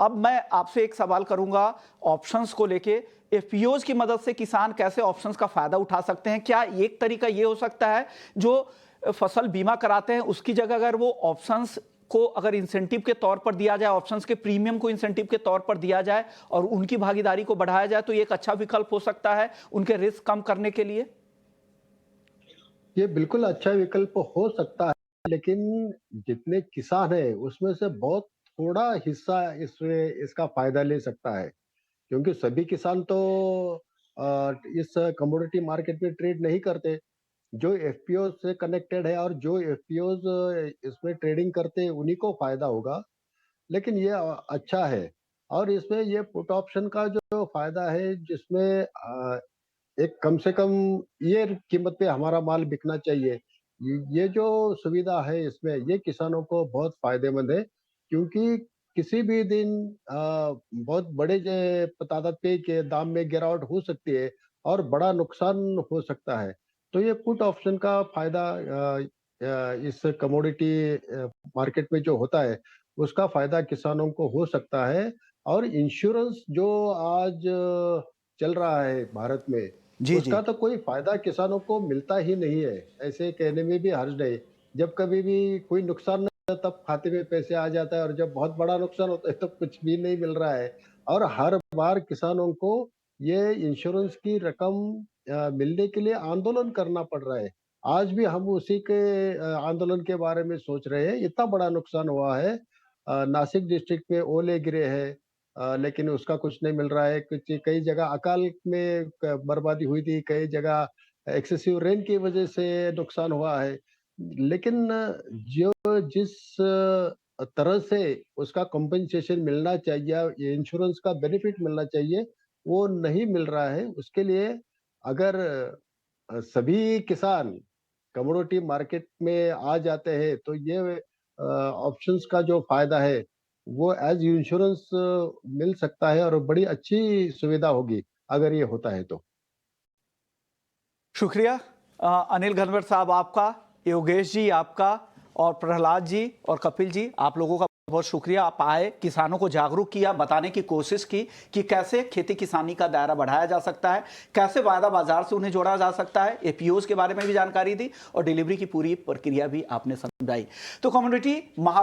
अब मैं आपसे एक सवाल करूंगा ऑप्शंस को लेके। एफपीओज की मदद से किसान कैसे ऑप्शंस का फायदा उठा सकते हैं? क्या एक तरीका ये हो सकता है जो फसल बीमा कराते हैं उसकी जगह अगर वो ऑप्शंस को अगर इंसेंटिव के तौर पर दिया जाए, ऑप्शंस के प्रीमियम को इंसेंटिव के तौर पर दिया जाए और उनकी भागीदारी को बढ़ाया जाए, तो ये एक अच्छा विकल्प हो सकता है उनके रिस्क कम करने के लिए? ये बिल्कुल अच्छा विकल्प हो सकता है, लेकिन जितने किसान हैं, उसमें से बहुत थोड़ा हिस्सा इसमें इसका फ़ायदा ले सकता है। क्योंकि सभी किसान तो इस कमोडिटी मार्केट में ट्रेड नहीं करते। जो एफपीओ से कनेक्टेड है और जो एफपीओज़ इसमें ट्रेडिंग करते हैं, उन्हीं को फ़ायदा होगा। लेकिन ये अच्छा है और इसमें ये पुट ऑप्शन का जो फ़ायदा है, जिसमें एक कम से कम ये कीमत पे हमारा माल बिकना चाहिए। ये जो सुविधा है इसमें, ये किसानों को बहुत फ़ायदेमंद है, क्योंकि किसी भी दिन बहुत बड़े तादाद पे के दाम में गिरावट हो सकती है और बड़ा नुकसान हो सकता है। तो ये पुट ऑप्शन का फ़ायदा इस कमोडिटी मार्केट में जो होता है, उसका फ़ायदा किसानों को हो सकता है। और इंश्योरेंस जो आज चल रहा है भारत में, जी जी। उसका तो कोई फ़ायदा किसानों को मिलता ही नहीं है। ऐसे कहने में भी हर्ज नहीं। जब कभी भी कोई नुकसान नहीं होता, तब खाते में पैसे आ जाता है और जब बहुत बड़ा नुकसान होता है, तब कुछ भी नहीं मिल रहा है। और हर बार किसानों को ये इंश्योरेंस की रकम मिलने के लिए आंदोलन करना पड़ रहा है। आज भी हम उसी के आंदोलन के बारे में सोच रहे हैं। इतना बड़ा नुकसान हुआ है। नासिक डिस्ट्रिक्ट में ओले गिरे हैं, लेकिन उसका कुछ नहीं मिल रहा है। कुछ कई जगह अकाल में बर्बादी हुई थी, कई जगह एक्सेसिव रेन की वजह से नुकसान हुआ है। लेकिन जो जिस तरह से उसका कंपनसेशन मिलना चाहिए, ये इंश्योरेंस का बेनिफिट मिलना चाहिए, वो नहीं मिल रहा है। उसके लिए अगर सभी किसान कमोडिटी मार्केट में आ जाते हैं, तो ये ऑप्शंस का जो फ़ायदा है, वो एज़ इंश्योरेंस मिल सकता है और बड़ी अच्छी सुविधा होगी, अगर ये होता है तो। शुक्रिया अनिल घनवर साहब आपका, योगेश जी आपका, और प्रहलाद जी और कपिल जी, आप लोगों का बहुत शुक्रिया। आप आए, किसानों को जागरूक किया, बताने की कोशिश की कि कैसे खेती किसानी का दायरा बढ़ाया जा सकता है, कैसे वायदा बाजार से उन्हें जोड़ा जा सकता है। एपीओज के बारे में भी जानकारी दी और डिलीवरी की पूरी प्रक्रिया भी आपने समझाई। तो कम्युनिटी महा